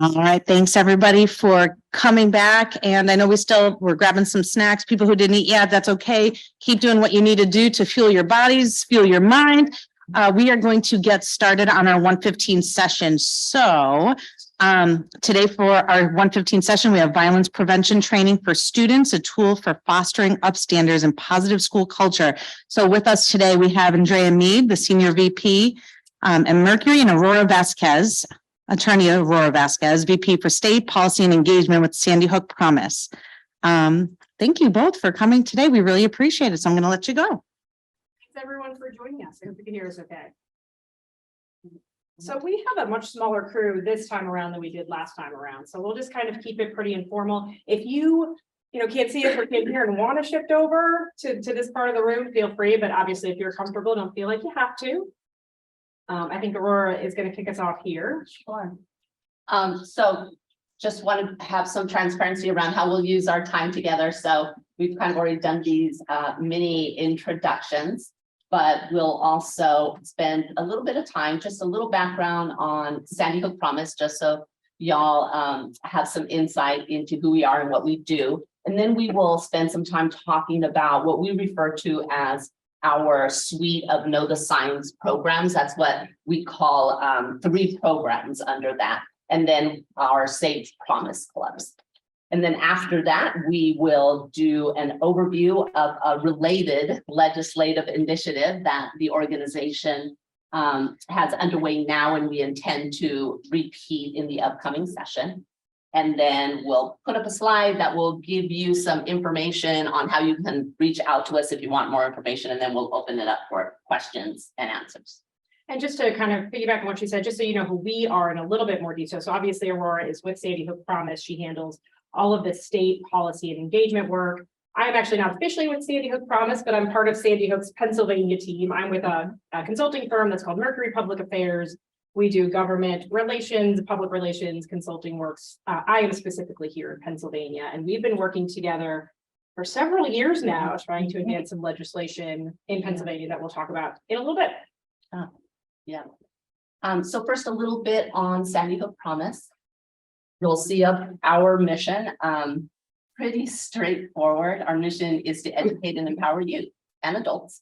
All right, thanks everybody for coming back. And I know we're grabbing some snacks. People who didn't eat yet, that's okay. Keep doing what you need to do to fuel your bodies, fuel your mind. We are going to get started on our 1:15 session. So today for our 1:15 session, we have violence prevention training for students, a tool for fostering upstanders and positive school culture. So with us today, we have Andrea Mead, the senior VP, and Mercury, and Aurora Vasquez, Attorney Aurora Vasquez, VP for State Policy and Engagement with Sandy Hook Promise. Thank you both for coming today. We really appreciate it. So I'm going to let you go. Thanks everyone for joining us. I hope you can hear us okay. So we have a much smaller crew this time around than we did last time around. So we'll just kind of keep it pretty informal. If you can't see us or can't hear and want to shift over to this part of the room, feel free. But obviously, if you're comfortable, don't feel like you have to. I think Aurora is going to kick us off here. Sure. So just want to have some transparency around how we'll use our time together. So we've kind of already done these mini introductions, but we'll also spend a little bit of time, just a little background on Sandy Hook Promise, just so y'all have some insight into who we are and what we do. And then we will spend some time talking about what we refer to as our suite of Know the Signs programs. That's what we call 3 programs under that. And then our Sage Promise clubs. And then after that, we will do an overview of a related legislative initiative that the organization has underway now, and we intend to repeat in the upcoming session. And then we'll put up a slide that will give you some information on how you can reach out to us if you want more information, and then we'll open it up for questions and answers. And just to kind of piggyback on what you said, just so you know who we are in a little bit more detail. So obviously Aurora is with Sandy Hook Promise. She handles all of the state policy and engagement work. I'm actually not officially with Sandy Hook Promise, but I'm part of Sandy Hook's Pennsylvania team. I'm with a consulting firm that's called Mercury Public Affairs. We do government relations, public relations, consulting works. I am specifically here in Pennsylvania, and we've been working together for several years now, trying to advance some legislation in Pennsylvania that we'll talk about in a little bit. So first, a little bit on Sandy Hook Promise. You'll see up our mission, pretty straightforward. Our mission is to educate and empower youth and adults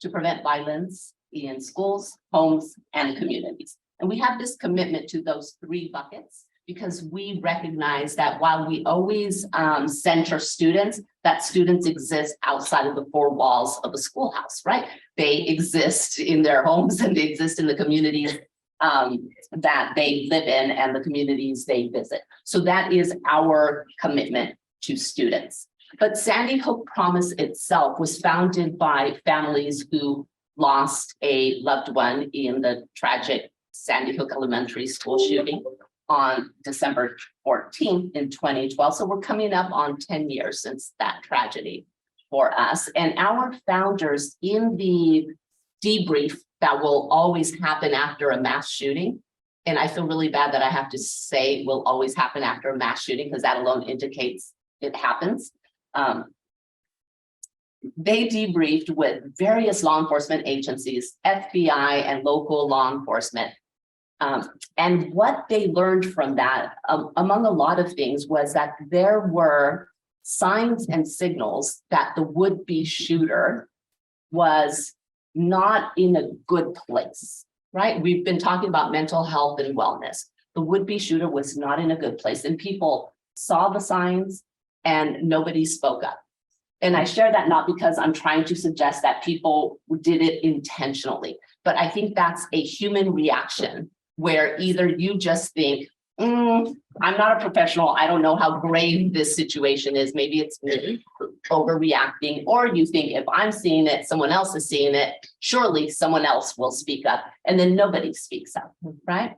to prevent violence in schools, homes, and communities. And we have this commitment to those 3 buckets because we recognize that while we always center students, that students exist outside of the 4 walls of a schoolhouse, right? They exist in their homes and they exist in the communities that they live in and the communities they visit. So that is our commitment to students. But Sandy Hook Promise itself was founded by families who lost a loved one in the tragic Sandy Hook Elementary School shooting on December 14th in 2012. So we're coming up on 10 years since that tragedy for us. And our founders, in the debrief that will always happen after a mass shooting, and I feel really bad that I have to say will always happen after a mass shooting because that alone indicates it happens. They debriefed with various law enforcement agencies, FBI and local law enforcement. And what they learned from that, among a lot of things, was that there were signs and signals that the would-be shooter was not in a good place, right? We've been talking about mental health and wellness. The would-be shooter was not in a good place, and people saw the signs and nobody spoke up. And I share that not because I'm trying to suggest that people did it intentionally, but I think that's a human reaction where either you just think, I'm not a professional, I don't know how grave this situation is, maybe it's me overreacting, or you think if I'm seeing it, someone else is seeing it, surely someone else will speak up, and then nobody speaks up, right?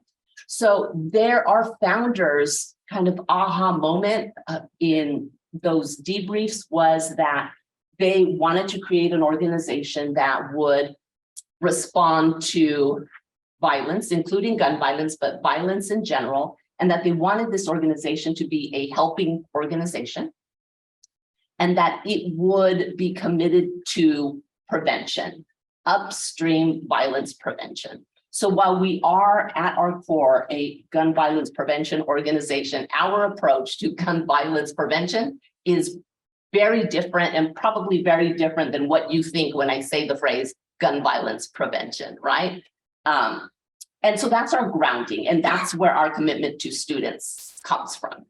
So there are founders kind of aha moment in those debriefs was that they wanted to create an organization that would respond to violence, including gun violence, but violence in general, and that they wanted this organization to be a helping organization, and that it would be committed to prevention, upstream violence prevention. So while we are at our core a gun violence prevention organization, our approach to gun violence prevention is very different and probably very different than what you think when I say the phrase gun violence prevention, right? And so that's our grounding, and that's where our commitment to students comes from.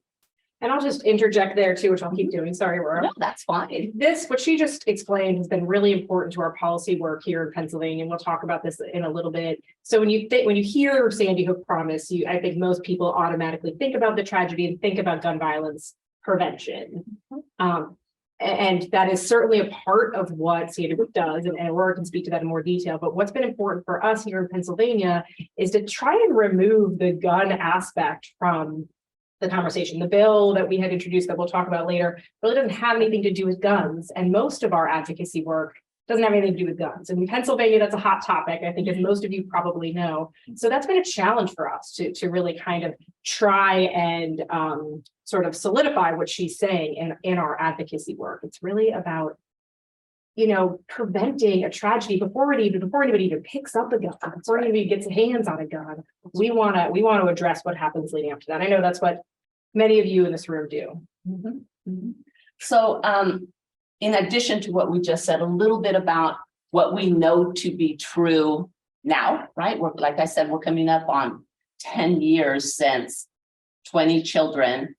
And I'll just interject there too, which I'll keep doing. Sorry, Aurora. No, that's fine. This, what she just explained, has been really important to our policy work here in Pennsylvania, and we'll talk about this in a little bit. So when you hear Sandy Hook Promise, I think most people automatically think about the tragedy and think about gun violence prevention. And that is certainly a part of what Sandy Hook does, and Aurora can speak to that in more detail. But what's been important for us here in Pennsylvania is to try and remove the gun aspect from the conversation. The bill that we had introduced that we'll talk about later really doesn't have anything to do with guns, and most of our advocacy work doesn't have anything to do with guns. And in Pennsylvania, that's a hot topic, I think, as most of you probably know. So that's been a challenge for us to really kind of try and sort of solidify what she's saying in our advocacy work. It's really about, preventing a tragedy before anybody even picks up a gun, before anybody gets hands on a gun. We want to address what happens leading up to that. I know that's what many of you in this room do. So in addition to what we just said, a little bit about what we know to be true now, right? Like I said, we're coming up on 10 years since 20 children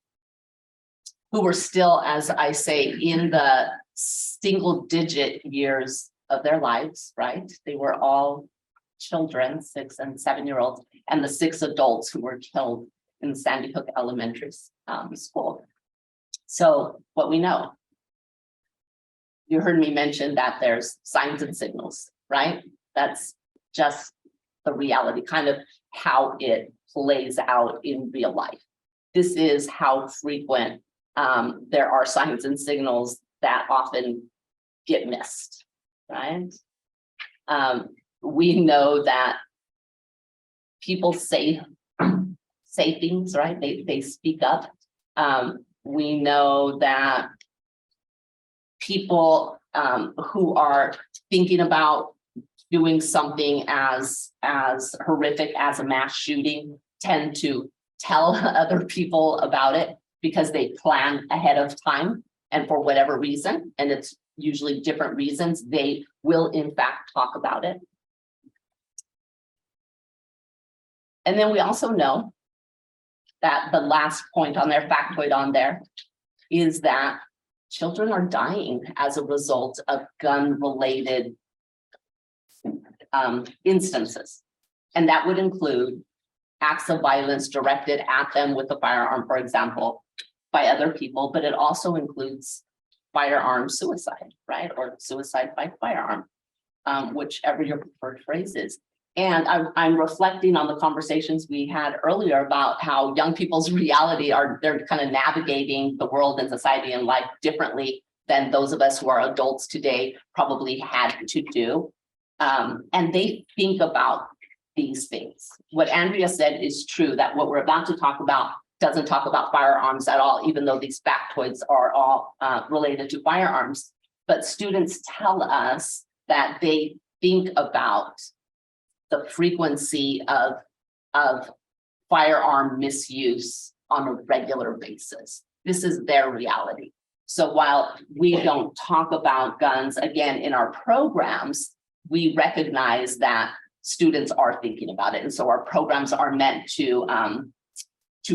who were still, as I say, in the single-digit years of their lives, right? They were all children, 6 and 7-year-olds, and the 6 adults who were killed in Sandy Hook Elementary School. So what we know, you heard me mention that there's signs and signals, right? That's just the reality, kind of how it plays out in real life. This is how frequent there are signs and signals that often get missed, right? We know that people say things, right? They speak up. We know that people who are thinking about doing something as horrific as a mass shooting tend to tell other people about it because they plan ahead of time, and for whatever reason, and it's usually different reasons, they will in fact talk about it. And then we also know that the last point on their factoid on there is that children are dying as a result of gun-related instances. And that would include acts of violence directed at them with a firearm, for example, by other people, but it also includes firearm suicide, right? Or suicide by firearm, whichever your preferred phrase is. And I'm reflecting on the conversations we had earlier about how young people's reality they're kind of navigating the world and society and life differently than those of us who are adults today probably had to do. And they think about these things. What Andrea said is true, that what we're about to talk about doesn't talk about firearms at all, even though these factoids are all related to firearms. But students tell us that they think about the frequency of firearm misuse on a regular basis. This is their reality. So while we don't talk about guns, again, in our programs, we recognize that students are thinking about it. And so our programs are meant to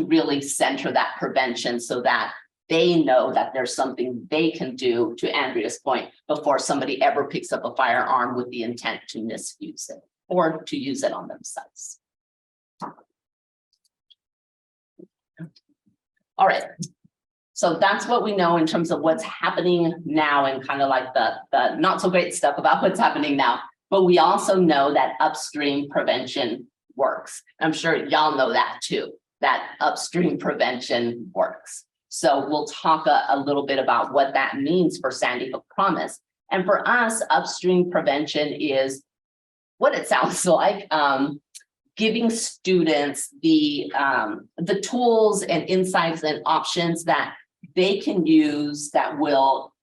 really center that prevention so that they know that there's something they can do, to Andrea's point, before somebody ever picks up a firearm with the intent to misuse it or to use it on themselves. All right. So that's what we know in terms of what's happening now and kind of like the not so great stuff about what's happening now. But we also know that upstream prevention works. I'm sure y'all know that too, that upstream prevention works. So we'll talk a little bit about what that means for Sandy Hook Promise. And for us, upstream prevention is what it sounds like, giving students the tools and insights and options that they can use that will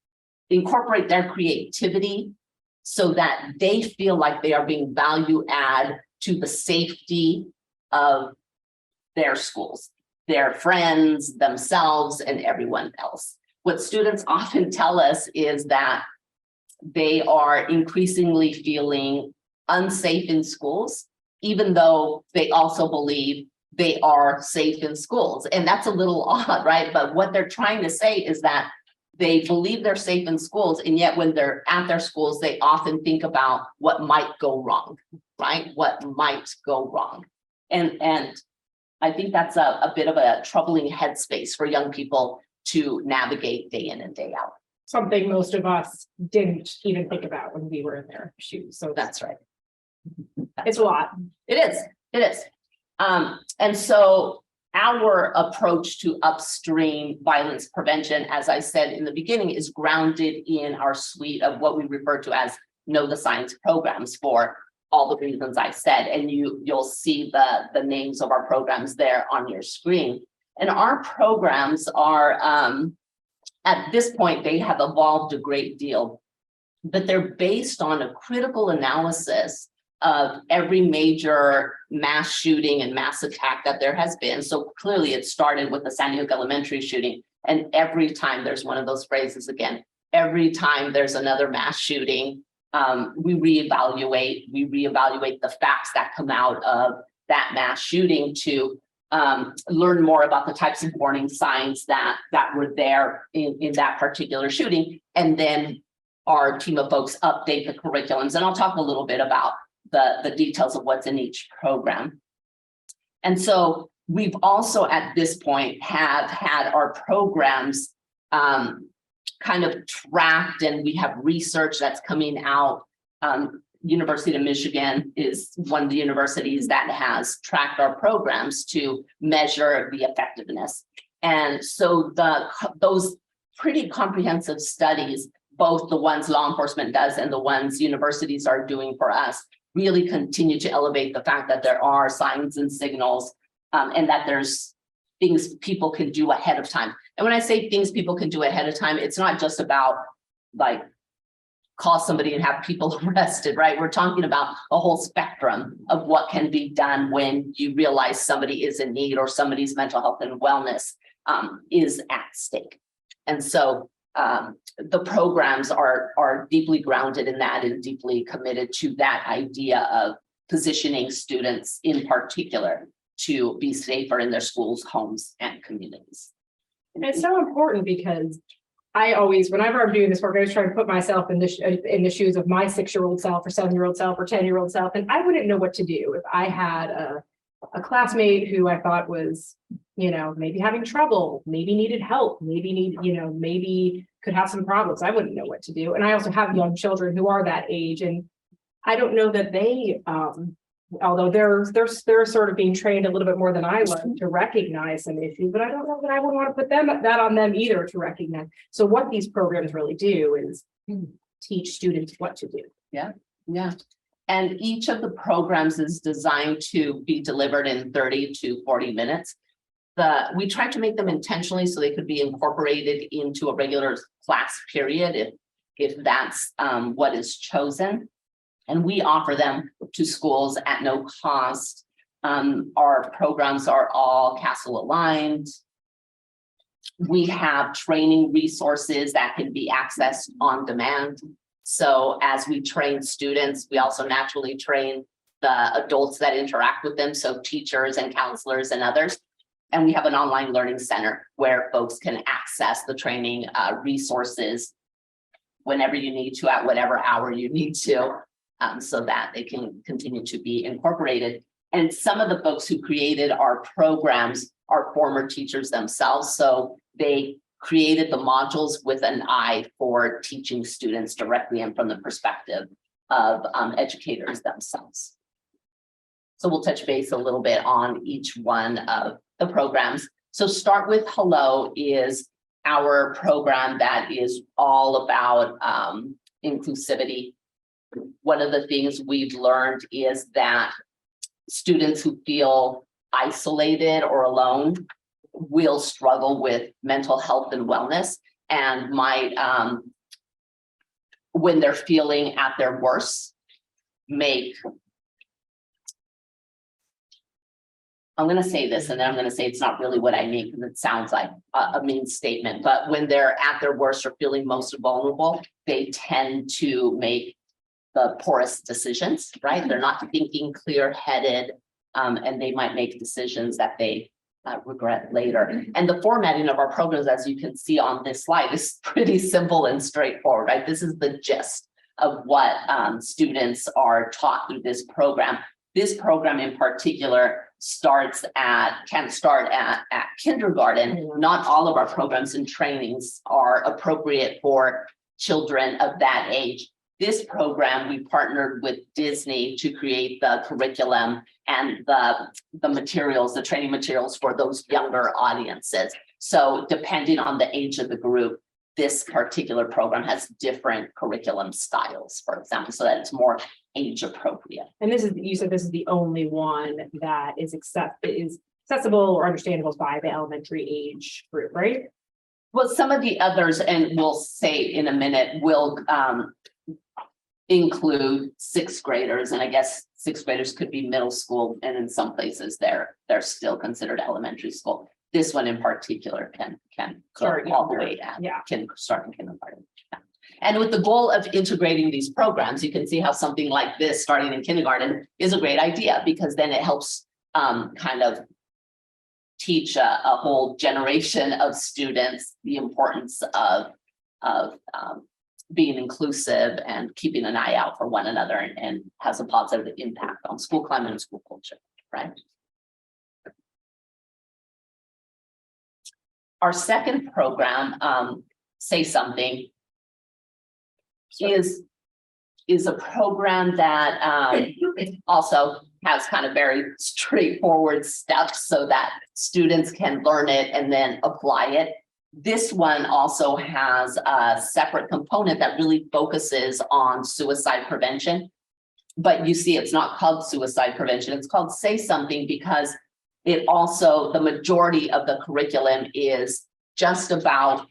incorporate their creativity so that they feel like they are being value add to the safety of their schools, their friends, themselves, and everyone else. What students often tell us is that they are increasingly feeling unsafe in schools, even though they also believe they are safe in schools. And that's a little odd, right? But what they're trying to say is that they believe they're safe in schools, and yet when they're at their schools, they often think about what might go wrong, right? What might go wrong. And I think that's a bit of a troubling headspace for young people to navigate day in and day out. Something most of us didn't even think about when we were in their shoes. So That's right. it's a lot. It is. And so our approach to upstream violence prevention, as I said in the beginning, is grounded in our suite of what we refer to as Know the Science programs for all the reasons I said. And you'll see the names of our programs there on your screen. And our programs are, at this point, they have evolved a great deal, but they're based on a critical analysis of every major mass shooting and mass attack that there has been. So clearly it started with the Sandy Hook Elementary shooting. And every time there's one of those phrases again, every time there's another mass shooting, we reevaluate the facts that come out of that mass shooting to learn more about the types of warning signs that were there in that particular shooting. And then our team of folks update the curriculums. And I'll talk a little bit about the details of what's in each program. And so we've also at this point have had our programs kind of tracked, and we have research that's coming out. University of Michigan is one of the universities that has tracked our programs to measure the effectiveness. And so those pretty comprehensive studies, both the ones law enforcement does and the ones universities are doing for us, really continue to elevate the fact that there are signs and signals, and that there's things people can do ahead of time. And when I say things people can do ahead of time, it's not just about like call somebody and have people arrested, right? We're talking about a whole spectrum of what can be done when you realize somebody is in need or somebody's mental health and wellness is at stake. And so the programs are deeply grounded in that and deeply committed to that idea of positioning students in particular to be safer in their schools, homes, and communities. And it's so important because I always, whenever I'm doing this work, I always try to put myself in the shoes of my 6-year-old self or 7-year-old self or 10-year-old self. And I wouldn't know what to do if I had a classmate who I thought was, maybe having trouble, maybe needed help, maybe could have some problems. I wouldn't know what to do. And I also have young children who are that age. And I don't know that they, although they're sort of being trained a little bit more than I was to recognize some issues, but I don't know that I would want to put that on them either to recognize. So what these programs really do is teach students what to do. Yeah. And each of the programs is designed to be delivered in 30 to 40 minutes. We try to make them intentionally so they could be incorporated into a regular class period if that's what is chosen. And we offer them to schools at no cost. Our programs are all CASEL aligned. We have training resources that can be accessed on demand. So as we train students, we also naturally train the adults that interact with them, so teachers and counselors and others. And we have an online learning center where folks can access the training resources whenever you need to, at whatever hour you need to. So that they can continue to be incorporated. And some of the folks who created our programs are former teachers themselves. So they created the modules with an eye for teaching students directly and from the perspective of educators themselves. So we'll touch base a little bit on each one of the programs. So Start With Hello is our program that is all about inclusivity. One of the things we've learned is that students who feel isolated or alone will struggle with mental health and wellness and might, when they're feeling at their worst, make I'm going to say this, and then I'm going to say it's not really what I mean, because it sounds like a mean statement, but when they're at their worst or feeling most vulnerable, they tend to make the poorest decisions, right? They're not thinking clear-headed, and they might make decisions that they regret later. And the formatting of our programs, as you can see on this slide, is pretty simple and straightforward, right? This is the gist of what students are taught through this program. This program in particular can start at kindergarten. Not all of our programs and trainings are appropriate for children of that age. This program, we partnered with Disney to create the curriculum and the materials, the training materials for those younger audiences. So depending on the age of the group, this particular program has different curriculum styles, for example, so that it's more age appropriate. And this is, you said this is the only one that is accessible or understandable by the elementary age group, right? Well, some of the others, and we'll say in a minute, will include sixth graders, and I guess sixth graders could be middle school, and in some places they're still considered elementary school. This one in particular can Start go all the way at yeah. can start in kindergarten. Yeah. And with the goal of integrating these programs, you can see how something like this starting in kindergarten is a great idea, because then it helps kind of teach a whole generation of students the importance of being inclusive and keeping an eye out for one another, and has a positive impact on school climate and school culture, right? Our second program, Say Something, is a program that also has kind of very straightforward steps so that students can learn it and then apply it. This one also has a separate component that really focuses on suicide prevention. But you see, it's not called suicide prevention, it's called Say Something, because it also, the majority of the curriculum is just about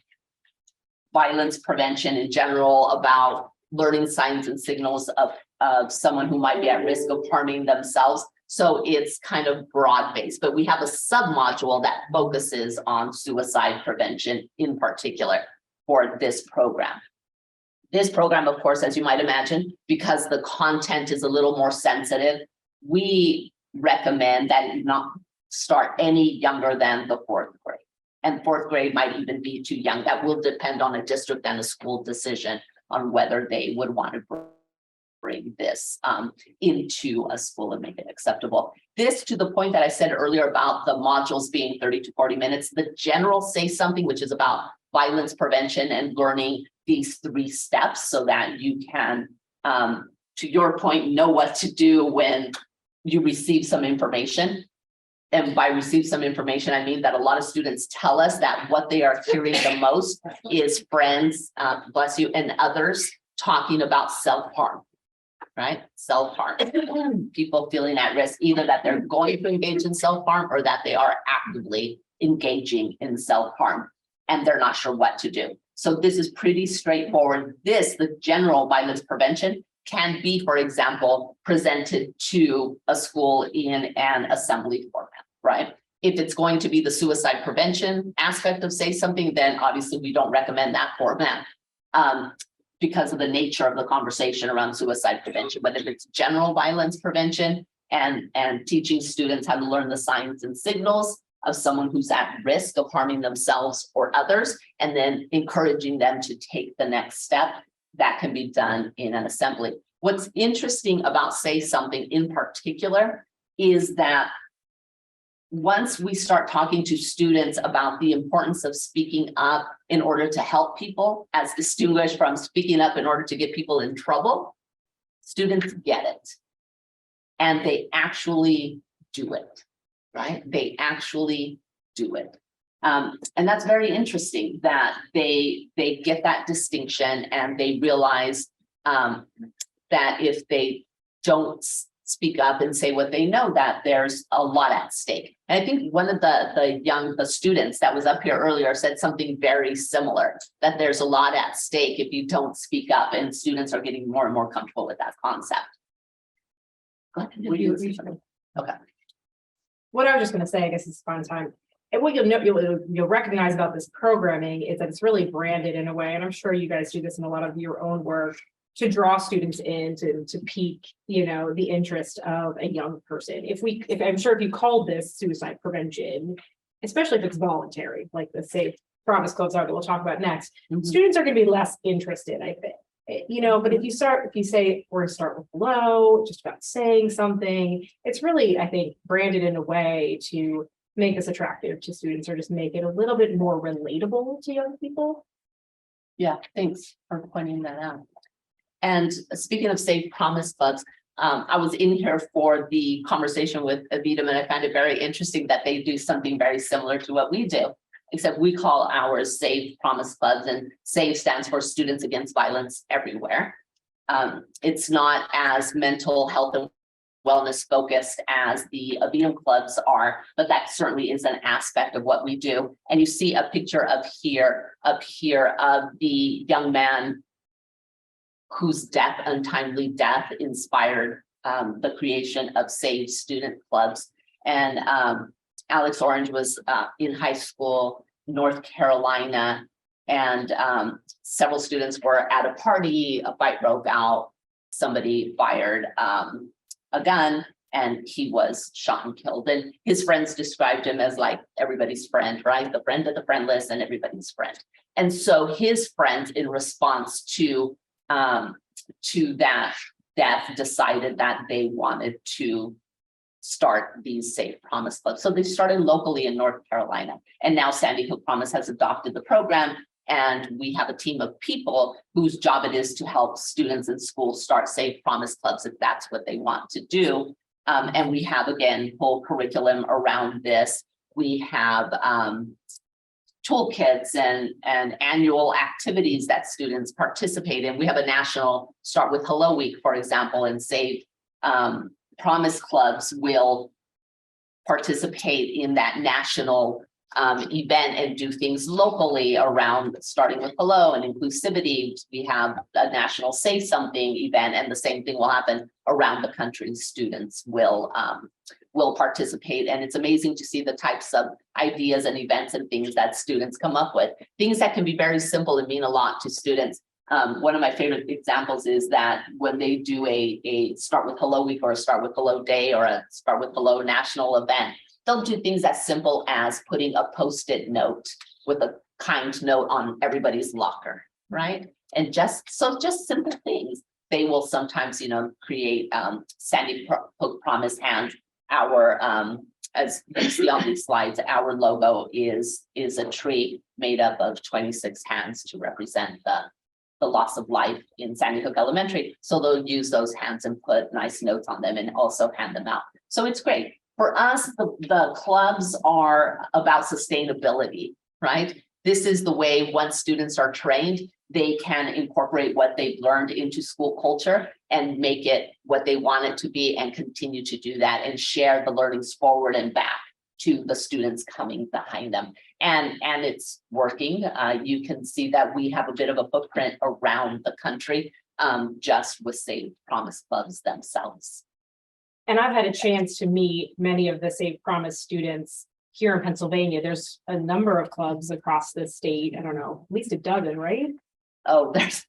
violence prevention in general, about learning signs and signals of someone who might be at risk of harming themselves. So it's kind of broad-based, but we have a sub-module that focuses on suicide prevention in particular for this program. This program, of course, as you might imagine, because the content is a little more sensitive, we recommend that you not start any younger than the 4th grade. And 4th grade might even be too young. That will depend on a district and a school decision on whether they would want to bring this into a school and make it acceptable. This, to the point that I said earlier about the modules being 30 to 40 minutes, the general Say Something, which is about violence prevention and learning these 3 steps so that you can, to your point, know what to do when you receive some information. And by receive some information, I mean that a lot of students tell us that what they are hearing the most is friends, bless you, and others talking about self-harm, right? Self-harm. People feeling at risk, either that they're going to engage in self-harm or that they are actively engaging in self-harm and they're not sure what to do. So this is pretty straightforward. The general violence prevention, can be, for example, presented to a school in an assembly format, right? If it's going to be the suicide prevention aspect of Say Something, then obviously we don't recommend that format because of the nature of the conversation around suicide prevention. But if it's general violence prevention and teaching students how to learn the signs and signals of someone who's at risk of harming themselves or others, and then encouraging them to take the next step, that can be done in an assembly. What's interesting about Say Something in particular is that once we start talking to students about the importance of speaking up in order to help people, as distinguished from speaking up in order to get people in trouble, students get it. And they actually do it, right? They actually do it. And that's very interesting that they get that distinction and they realize that if they don't speak up and say what they know, that there's a lot at stake. And I think one of the students that was up here earlier said something very similar, that there's a lot at stake if you don't speak up, and students are getting more and more comfortable with that concept. Go ahead. Okay. what I was just gonna say, I guess it's fun time. And what you'll recognize about this programming is that it's really branded in a way, and I'm sure you guys do this in a lot of your own work, to draw students in, to pique, the interest of a young person. If I'm sure if you called this suicide prevention, especially if it's voluntary, like the Safe Promise clubs are that we'll talk about next, students are gonna be less interested, I think. But if you say, we're gonna start with hello, just about saying something, it's really, I think, branded in a way to make this attractive to students, or just make it a little bit more relatable to young people. Yeah, thanks for pointing that out. And speaking of Safe Promise clubs, I was in here for the conversation with Avita, and I find it very interesting that they do something very similar to what we do, except we call ours Safe Promise clubs, and SAVE stands for Students Against Violence Everywhere. It's not as mental health and wellness focused as the Avita clubs are, but that certainly is an aspect of what we do. And you see a picture up here of the young man whose untimely death inspired the creation of SAVE student clubs. And Alex Orange was in high school, North Carolina, and several students were at a party, a fight broke out, somebody fired a gun, and he was shot and killed. And his friends described him as like everybody's friend, right? The friend of the friendless and everybody's friend. And so his friends, in response to that death, decided that they wanted to start these Safe Promise clubs. So they started locally in North Carolina, and now Sandy Hook Promise has adopted the program, and we have a team of people whose job it is to help students in schools start Safe Promise clubs if that's what they want to do. And we have, again, whole curriculum around this. We have toolkits and annual activities that students participate in. We have a national Start with Hello Week, for example, and Safe Promise clubs will participate in that national event and do things locally around starting with hello and inclusivity. We have a national Say Something event, and the same thing will happen around the country. Students will participate, and it's amazing to see the types of ideas and events and things that students come up with, things that can be very simple and mean a lot to students. One of my favorite examples is that when they do a Start with Hello Week or a Start with Hello Day or a Start with Hello national event, they'll do things as simple as putting a Post-it note with a kind note on everybody's locker, right? And just simple things. They will sometimes, create Sandy Hook Promise hands. Our, as you see on these slides, our logo is a tree made up of 26 hands to represent the loss of life in Sandy Hook Elementary. So they'll use those hands and put nice notes on them and also hand them out. So it's great. For us, the clubs are about sustainability, right? This is the way, once students are trained, they can incorporate what they've learned into school culture and make it what they want it to be, and continue to do that and share the learnings forward and back to the students coming behind them. And it's working. You can see that we have a bit of a footprint around the country, just with Safe Promise clubs themselves. And I've had a chance to meet many of the Safe Promise students here in Pennsylvania. There's a number of clubs across the state. I don't know, at least a dozen, right? Oh, there's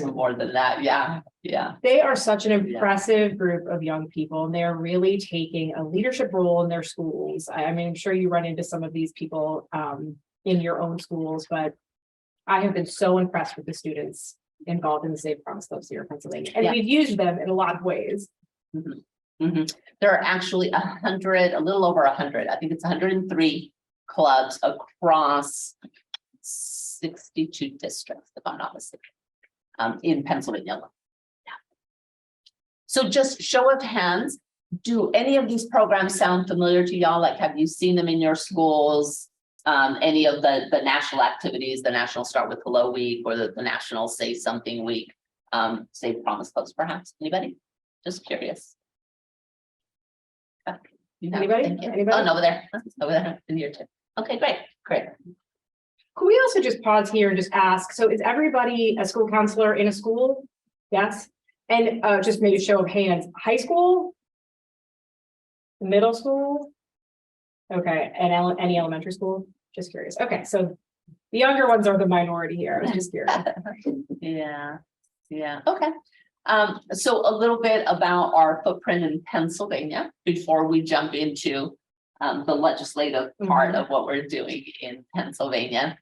more than that. Yeah. They are such an impressive group of young people, and they're really taking a leadership role in their schools. I mean, I'm sure you run into some of these people in your own schools, but I have been so impressed with the students involved in the Safe Promise clubs here in Pennsylvania. And we've used them in a lot of ways. Mm-hmm. Mm-hmm. There are actually a little over 100. I think it's 103 clubs across 62 districts, if I'm not mistaken, in Pennsylvania. Yeah. So just show of hands, do any of these programs sound familiar to y'all? Like, have you seen them in your schools? Any of the national activities, the National Start with Hello Week or the National Say Something Week, Safe Promise clubs, perhaps? Anybody? Just curious. Anybody? Oh, no, over there in here too. Okay, great. Could we also just pause here and just ask, so is everybody a school counselor in a school? Yes. And just maybe a show of hands, high school, middle school, Okay, and any elementary school? Just curious. Okay, so the younger ones are the minority here. I was just curious. Yeah, yeah, okay. So a little bit about our footprint in Pennsylvania before we jump into the legislative part of what we're doing in Pennsylvania.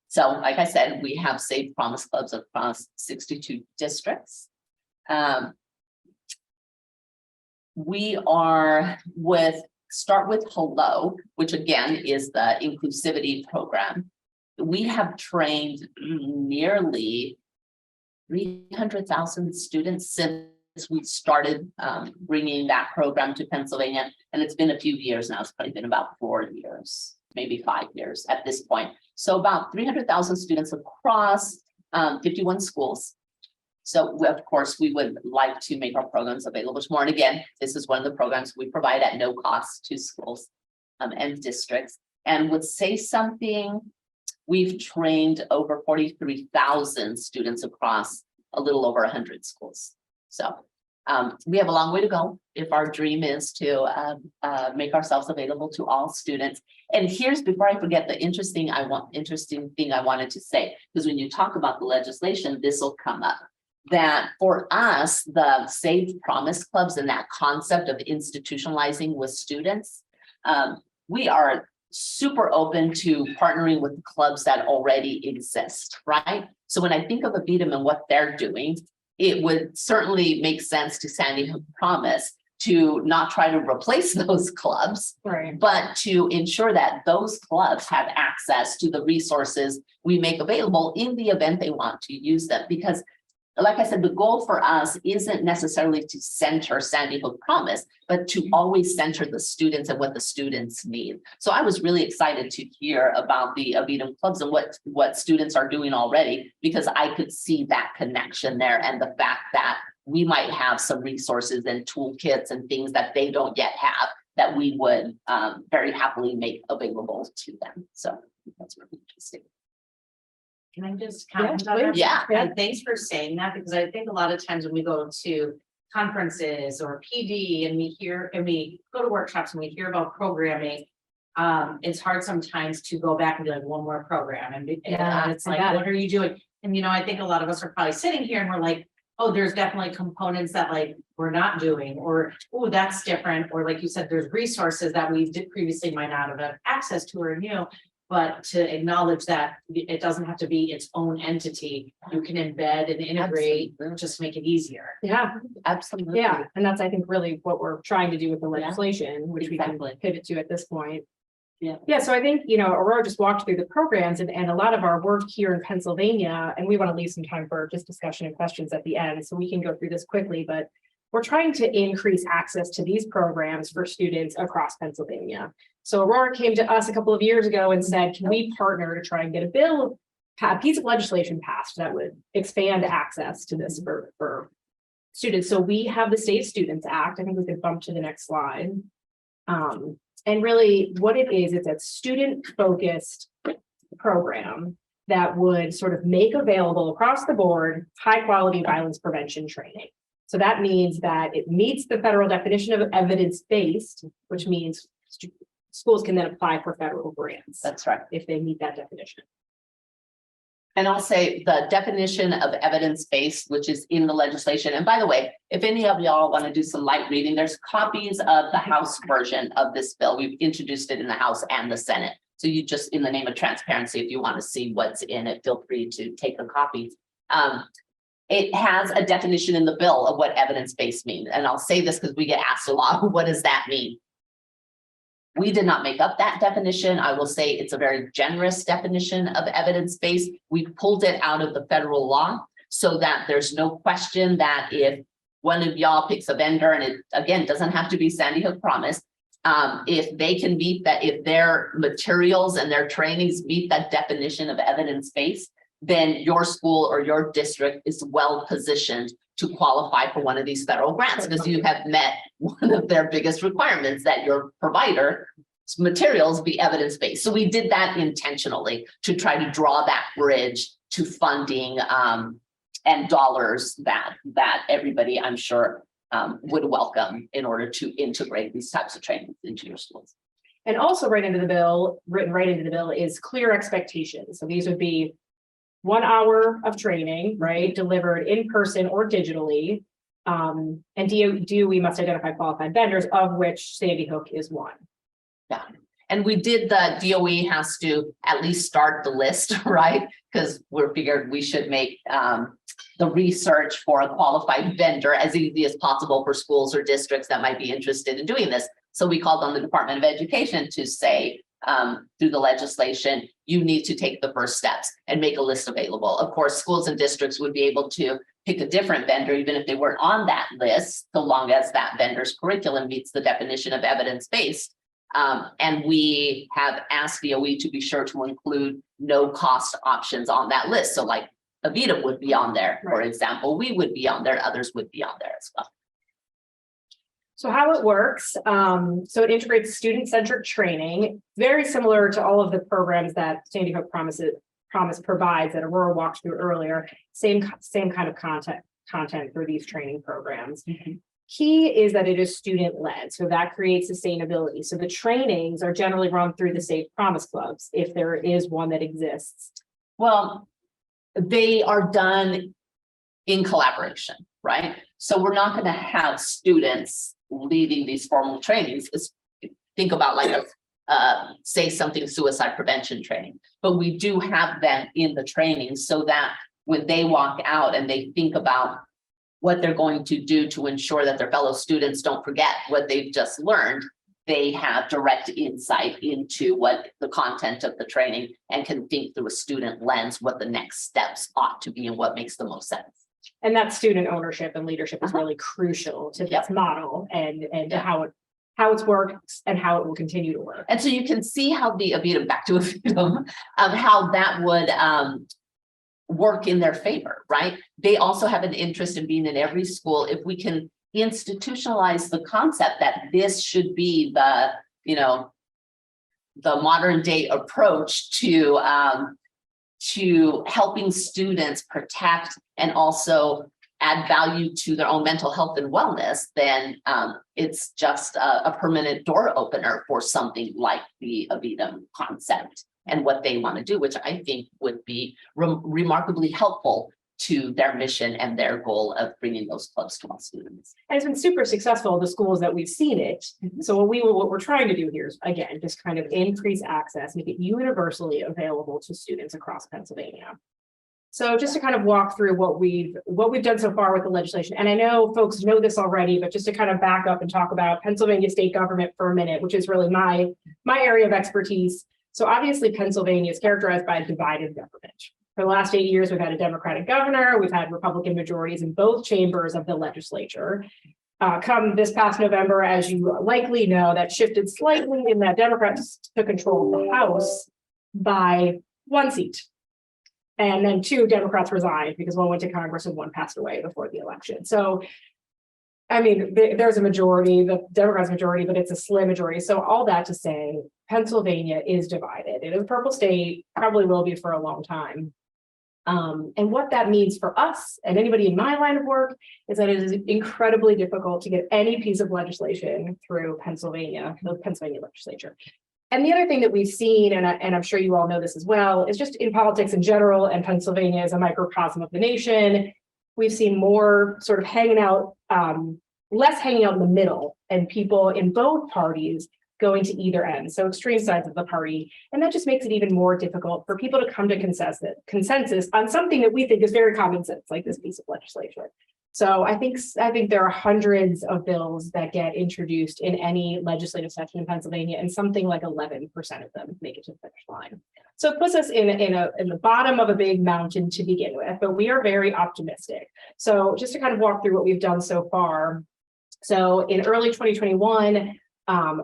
So like I said, we have Safe Promise Clubs across 62 districts. We are start with Hello, which again is the inclusivity program. We have trained nearly 300,000 students since we started bringing that program to Pennsylvania. And it's been a few years now. It's probably been about 4 years, maybe 5 years at this point. So about 300,000 students across 51 schools. So of course, we would like to make our programs available to more. And again, this is one of the programs we provide at no cost to schools and districts. And would say something, we've trained over 43,000 students across a little over 100 schools. So we have a long way to go if our dream is to make ourselves available to all students. And here's, before I forget, the interesting thing I wanted to say, because when you talk about the legislation, this will come up. That for us, the Safe Promise Clubs and that concept of institutionalizing with students, we are super open to partnering with clubs that already exist, right? So when I think of Avidum and what they're doing, it would certainly make sense to Sandy Hook Promise to not try to replace those clubs, Right. but to ensure that those clubs have access to the resources we make available in the event they want to use them. Because like I said, the goal for us isn't necessarily to center Sandy Hook Promise, but to always center the students and what the students need. So I was really excited to hear about the Avidum clubs and what students are doing already, because I could see that connection there and the fact that we might have some resources and toolkits and things that they don't yet have that we would very happily make available to them. So that's really interesting. Can I just comment on that? Yeah. And thanks for saying that, because I think a lot of times when we go to conferences or PD and we go to workshops and we hear about programming, it's hard sometimes to go back and be like, one more program. And it's like, what are you doing? And, I think a lot of us are probably sitting here and we're like, oh, there's definitely components that like we're not doing, or, oh, that's different. Or like you said, there's resources that we previously might not have had access to or knew. But to acknowledge that it doesn't have to be its own entity, you can embed and integrate, just make it easier. Yeah, Absolutely. yeah. And that's, I think, really what we're trying to do with the legislation, which we can pivot to at this point. Yeah. Yeah, so I think, Aurora just walked through the programs and a lot of our work here in Pennsylvania, and we want to leave some time for just discussion and questions at the end, so we can go through this quickly, but we're trying to increase access to these programs for students across Pennsylvania. So Aurora came to us a couple of years ago and said, can we partner to try and get a piece of legislation passed that would expand access to this for students? So we have the State Students Act. I think we could bump to the next slide. And really what it is, it's a student-focused program that would sort of make available across the board high-quality violence prevention training. So that means that it meets the federal definition of evidence-based, which means schools can then apply for federal grants. That's right. If they meet that definition. And I'll say the definition of evidence-based, which is in the legislation. And by the way, if any of y'all want to do some light reading, there's copies of the House version of this bill. We've introduced it in the House and the Senate. So you just, in the name of transparency, if you want to see what's in it, feel free to take a copy. It has a definition in the bill of what evidence-based means. And I'll say this because we get asked a lot, what does that mean? We did not make up that definition. I will say it's a very generous definition of evidence-based. We pulled it out of the federal law so that there's no question that if one of y'all picks a vendor, and it again doesn't have to be Sandy Hook Promise, if they can meet that, if their materials and their trainings meet that definition of evidence-based, then your school or your district is well positioned to qualify for one of these federal grants because you have met one of their biggest requirements, that your provider materials be evidence-based. So we did that intentionally to try to draw that bridge to funding and dollars that everybody, I'm sure, would welcome in order to integrate these types of trainings into your schools. And also written right into the bill is clear expectations. So these would be 1 hour of training, right, delivered in person or digitally. And DOE must identify qualified vendors, of which Sandy Hook is one. Yeah. And we did the DOE has to at least start the list, right? Because we're figured we should make the research for a qualified vendor as easy as possible for schools or districts that might be interested in doing this. So we called on the Department of Education to say, through the legislation, you need to take the first steps and make a list available. Of course, schools and districts would be able to pick a different vendor, even if they weren't on that list, so long as that vendor's curriculum meets the definition of evidence-based. And we have asked DOE to be sure to include no cost options on that list. So like Avita would be on there, for example, we would be on there, others would be on there as well. So how it works, so it integrates student-centric training, very similar to all of the programs that Sandy Hook Promise provides that Aurora walked through earlier. Same kind of content for these training programs. Key is that it is student-led, so that creates sustainability. So the trainings are generally run through the Safe Promise Clubs, if there is one that exists. Well, they are done in collaboration, right? So we're not going to have students leading these formal trainings. Think about like a say something suicide prevention training, but we do have them in the training so that when they walk out and they think about what they're going to do to ensure that their fellow students don't forget what they've just learned, they have direct insight into what the content of the training and can think through a student lens what the next steps ought to be and what makes the most sense. And that student ownership and leadership is really crucial to this model and how it's worked and how it will continue to work. And so you can see how the Avita, back to Avita, how that would work in their favor, right? They also have an interest in being in every school. If we can institutionalize the concept that this should be the, the modern day approach to helping students protect and also add value to their own mental health and wellness, then it's just a permanent door opener for something like the Avita concept and what they want to do, which I think would be remarkably helpful to their mission and their goal of bringing those clubs to all students. And it's been super successful in the schools that we've seen it. So what we're trying to do here is, again, just kind of increase access, make it universally available to students across Pennsylvania. So just to kind of walk through what we've done so far with the legislation. And I know folks know this already, but just to kind of back up and talk about Pennsylvania state government for a minute, which is really my area of expertise. So obviously Pennsylvania is characterized by a divided government. For the last 8 years, we've had a Democratic governor, we've had Republican majorities in both chambers of the legislature. Come this past November, as you likely know, that shifted slightly in that Democrats took control of the House by 1 seat. And then 2 Democrats resigned because one went to Congress and one passed away before the election. So, I mean, there's a majority, the Democrats majority, but it's a slim majority. So all that to say, Pennsylvania is divided. It is a purple state, probably will be for a long time. And what that means for us and anybody in my line of work is that it is incredibly difficult to get any piece of legislation through Pennsylvania, the Pennsylvania legislature. And the other thing that we've seen, and I'm sure you all know this as well, is just in politics in general, and Pennsylvania is a microcosm of the nation. We've seen more sort of hanging out, less hanging out in the middle, and people in both parties going to either end, so extreme sides of the party. And that just makes it even more difficult for people to come to consensus on something that we think is very common sense, like this piece of legislation. So I think there are hundreds of bills that get introduced in any legislative session in Pennsylvania, and something like 11% of them make it to the finish line. So it puts us in the bottom of a big mountain to begin with, but we are very optimistic. So just to kind of walk through what we've done so far. So in early 2021,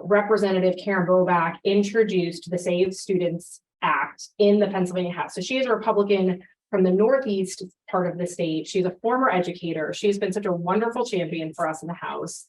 Representative Karen Bobak introduced the Save Students Act in the Pennsylvania House. So she is a Republican from the Northeast part of the state. She's a former educator. She's been such a wonderful champion for us in the House,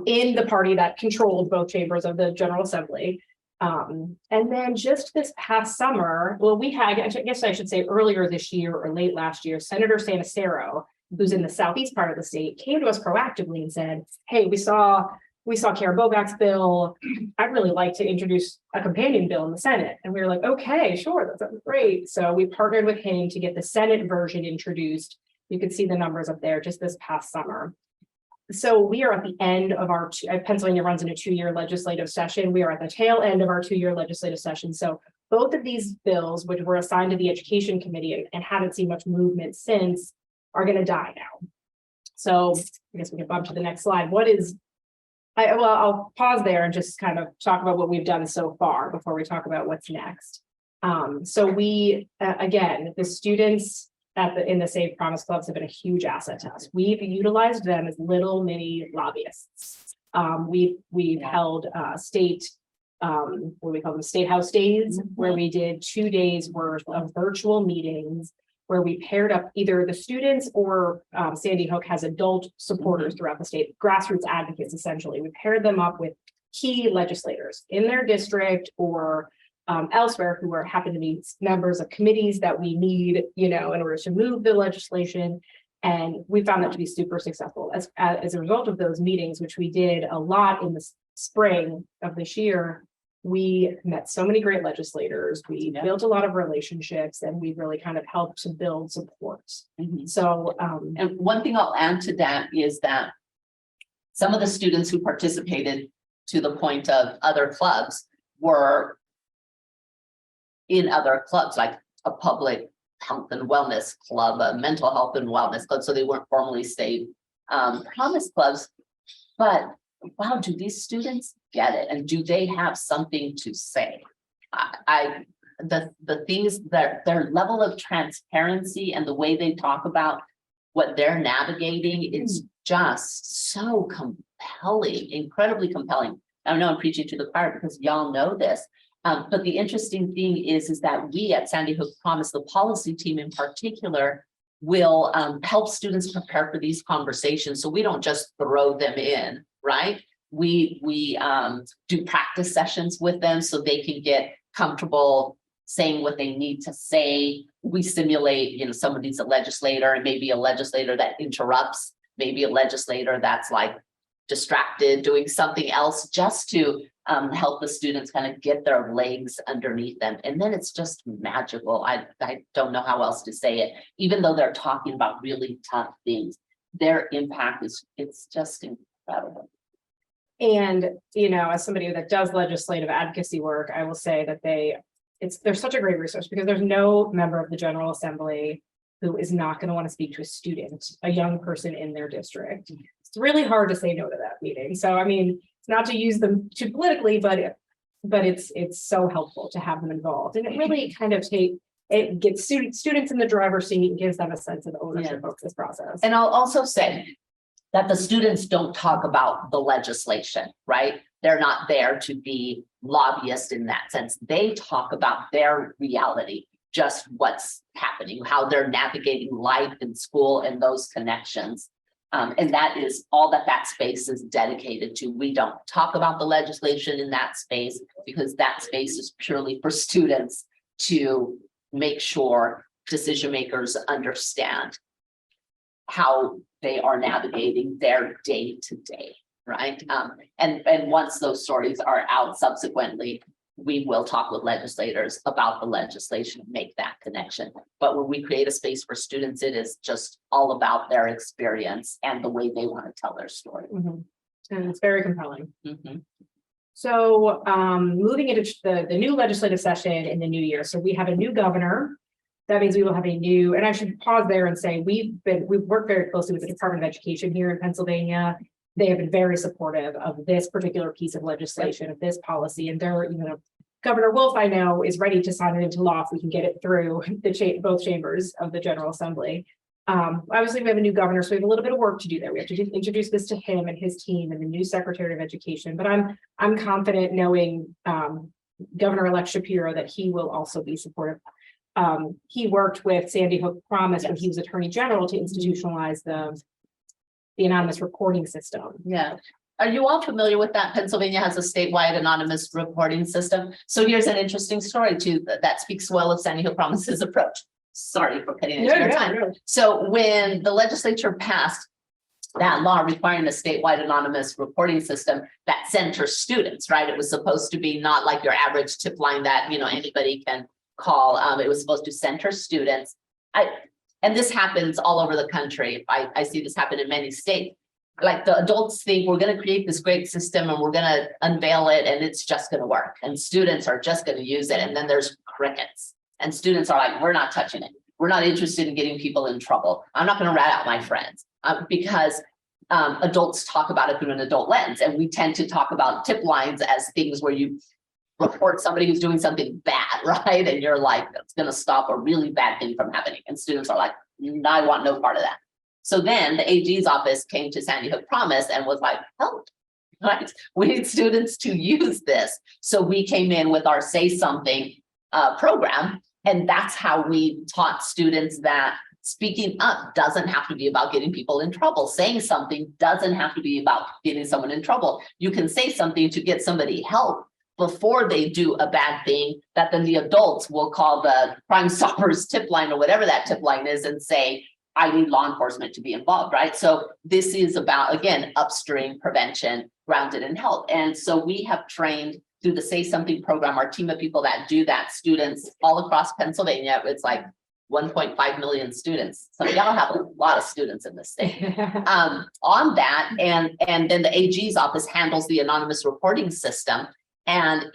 in the party that controlled both chambers of the General Assembly. And then just this past summer, well, we had, I guess I should say earlier this year or late last year, Senator Sanacero, who's in the Southeast part of the state, came to us proactively and said, hey, we saw we saw Kara Bobak's bill. I'd really like to introduce a companion bill in the Senate. And we were like, okay, sure, that sounds great. So we partnered with him to get the Senate version introduced. You could see the numbers up there just this past summer. So we are at the end of our, Pennsylvania runs in a 2-year legislative session. We are at the tail end of our 2-year legislative session. So both of these bills, which were assigned to the Education Committee and haven't seen much movement since, are going to die now. So I guess we can bump to the next slide. I'll pause there and just kind of talk about what we've done so far before we talk about what's next. So we, again, the students in the Save Promise Clubs have been a huge asset to us. We've utilized them as little mini lobbyists. We've held state, what do we call them, State House days, where we did 2 days worth of virtual meetings where we paired up either the students or Sandy Hook has adult supporters throughout the state, grassroots advocates, essentially. We paired them up with key legislators in their district or elsewhere who happen to be members of committees that we need, in order to move the legislation. And we found that to be super successful. As a result of those meetings, which we did a lot in the spring of this year, we met so many great legislators. We built a lot of relationships, and we really kind of helped to build support. So, and one thing I'll add to that is that some of the students who participated, to the point of other clubs, were in other clubs, like a public health and wellness club, a mental health and wellness club. So they weren't formally Save Promise clubs, but wow, do these students get it? And do they have something to say? The things that their level of transparency and the way they talk about what they're navigating is just so compelling, incredibly compelling. I know I'm preaching to the choir because y'all know this. But the interesting thing is that we at Sandy Hook Promise, the policy team in particular, will help students prepare for these conversations. So we don't just throw them in, right? We do practice sessions with them so they can get comfortable saying what they need to say. We simulate, somebody's a legislator and maybe a legislator that interrupts, maybe a legislator that's like distracted doing something else, just to help the students kind of get their legs underneath them. And then it's just magical. I don't know how else to say it. Even though they're talking about really tough things, their impact it's just incredible. and, as somebody that does legislative advocacy work, I will say that they're such a great resource because there's no member of the General Assembly who is not going to want to speak to a student, a young person in their district. It's really hard to say no to that meeting. So, it's not to use them too politically, but it's so helpful to have them involved. And it really kind of gets students in the driver's seat and gives them a sense of ownership of this process. And I'll also say that the students don't talk about the legislation, right? They're not there to be lobbyists in that sense. They talk about their reality, just what's happening, how they're navigating life in school and those connections. And that is all that space is dedicated to. We don't talk about the legislation in that space because that space is purely for students to make sure decision makers understand how they are navigating their day to day, right? And once those stories are out subsequently, we will talk with legislators about the legislation and make that connection. But when we create a space for students, it is just all about their experience and the way they want to tell their story. And it's very compelling. Mm-hmm. So moving into the new legislative session in the new year. So we have a new governor. That means we will have a new, and I should pause there and say we've worked very closely with the Department of Education here in Pennsylvania. They have been very supportive of this particular piece of legislation, of this policy, and they're, Governor Wolf, I know, is ready to sign it into law if we can get it through both chambers of the General Assembly. Obviously, we have a new governor, so we have a little bit of work to do there. We have to introduce this to him and his team and the new Secretary of Education. But I'm confident knowing Governor-elect Shapiro that he will also be supportive. He worked with Sandy Hook Promise when he was Attorney General to institutionalize the anonymous reporting system. Yeah. Are you all familiar with that? Pennsylvania has a statewide anonymous reporting system. So here's an interesting story too that speaks well of Sandy Hook Promise's approach. Sorry for cutting into your time. So when the legislature passed that law requiring a statewide anonymous reporting system that centers students, right? It was supposed to be not like your average tip line that, you know, anybody can call. It was supposed to center students. And this happens all over the country. I see this happen in many states. Like the adults think we're going to create this great system and we're going to unveil it and it's just going to work. And students are just going to use it. And then there's crickets. And students are like, we're not touching it. We're not interested in getting people in trouble. I'm not going to rat out my friends because adults talk about it through an adult lens. And we tend to talk about tip lines as things where you report somebody who's doing something bad, right? And you're like, that's going to stop a really bad thing from happening. And students are like, I want no part of that. So then the AG's office came to Sandy Hook Promise and was like, help, right? We need students to use this. So we came in with our Say Something program. And that's how we taught students that speaking up doesn't have to be about getting people in trouble. Saying something doesn't have to be about getting someone in trouble. You can say something to get somebody help before they do a bad thing that then the adults will call the Crime Stoppers tip line or whatever that tip line is and say, I need law enforcement to be involved, right? So this is about, again, upstream prevention grounded in health. And so we have trained through the Say Something program, our team of people that do that, students all across Pennsylvania. It's like 1.5 million students. So y'all have a lot of students in this state on that. And then the AG's office handles the anonymous reporting system, and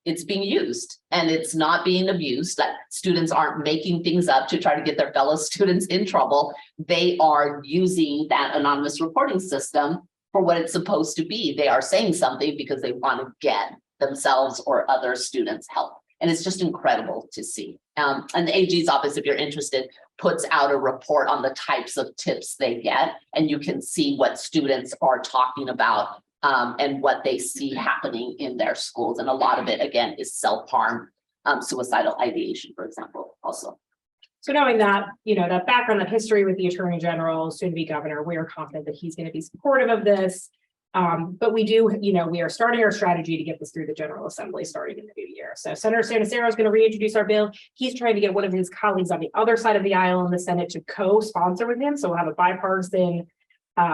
it's being used and it's not being abused. Like students aren't making things up to try to get their fellow students in trouble. They are using that anonymous reporting system for what it's supposed to be. They are saying something because they want to get themselves or other students help. And it's just incredible to see. And the AG's office, if you're interested, puts out a report on the types of tips they get, and you can see what students are talking about and what they see happening in their schools. And a lot of it, again, is self-harm, suicidal ideation, for example, also. So knowing that, you know, that background, that history with the Attorney General, soon to be governor, we are confident that he's going to be supportive of this. But we do, you know, we are starting our strategy to get this through the General Assembly starting in the new year. So Senator Sanacero is going to reintroduce our bill. He's trying to get one of his colleagues on the other side of the aisle in the Senate to co-sponsor with him. So we'll have a bipartisan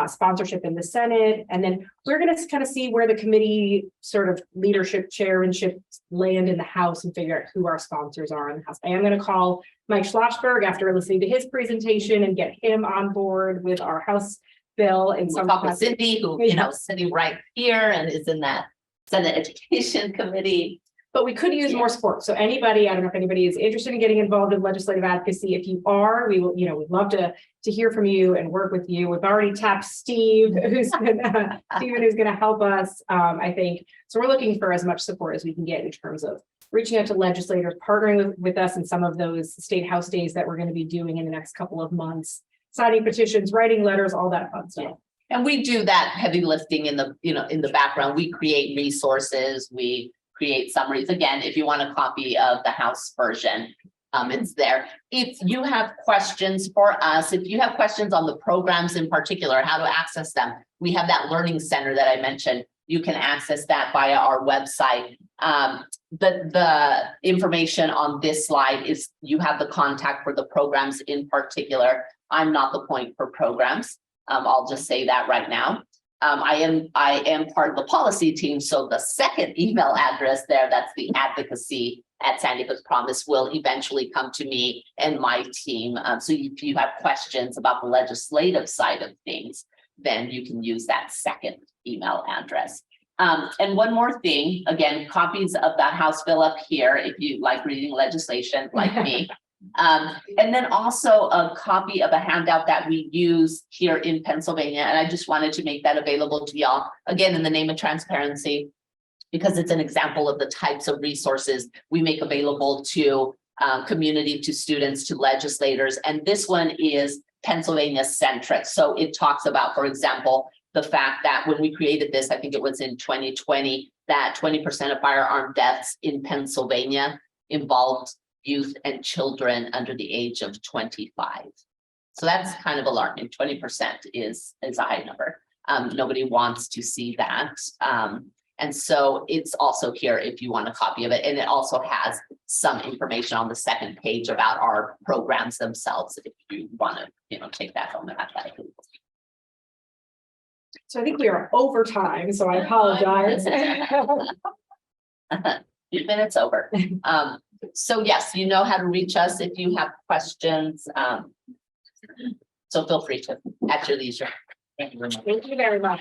sponsorship in the Senate. And then we're going to kind of see where the committee sort of leadership chairmanship land in the House and figure out who our sponsors are in the House. I am going to call Mike Schlossberg after listening to his presentation and get him on board with our House bill. And we'll talk with Cindy, who, you know, sitting right here and is in that Senate Education Committee. But we could use more support. So anybody, I don't know if anybody is interested in getting involved in legislative advocacy. If you are, we will, you know, we'd love to hear from you and work with you. We've already tapped Steve, who's gonna, Steven, who's going to help us, I think. So we're looking for as much support as we can get in terms of reaching out to legislators, partnering with us in some of those state house days that we're going to be doing in the next couple of months, signing petitions, writing letters, all that fun stuff. And we do that heavy lifting in the, you know, in the background. We create resources, we create summaries. Again, if you want a copy of the House version, it's there. If you have questions for us, if you have questions on the programs in particular, how to access them, we have that learning center that I mentioned. You can access that via our website. The information on this slide is you have the contact for the programs in particular. I'm not the point for programs. I'll just say that right now. I am part of the policy team. So the second email address there, that's the advocacy@Sandy Hook Promise, will eventually come to me and my team. So if you have questions about the legislative side of things, then you can use that second email address. And one more thing, again, copies of that House bill up here, if you like reading legislation like me. And then also a copy of a handout that we use here in Pennsylvania. And I just wanted to make that available to y'all, again, in the name of transparency, because it's an example of the types of resources we make available to community, to students, to legislators. And this one is Pennsylvania centric. So it talks about, for example, the fact that when we created this, I think it was in 2020, that 20% of firearm deaths in Pennsylvania involved youth and children under the age of 25. So that's kind of alarming. 20% is a high number. Nobody wants to see that. And so it's also here if you want a copy of it. And it also has some information on the second page about our programs themselves, if you want to, take that home and have that. So I think we are over time, so I apologize. 2 minutes over. So yes, you know how to reach us if you have questions. So feel free to at your leisure. Thank you very much.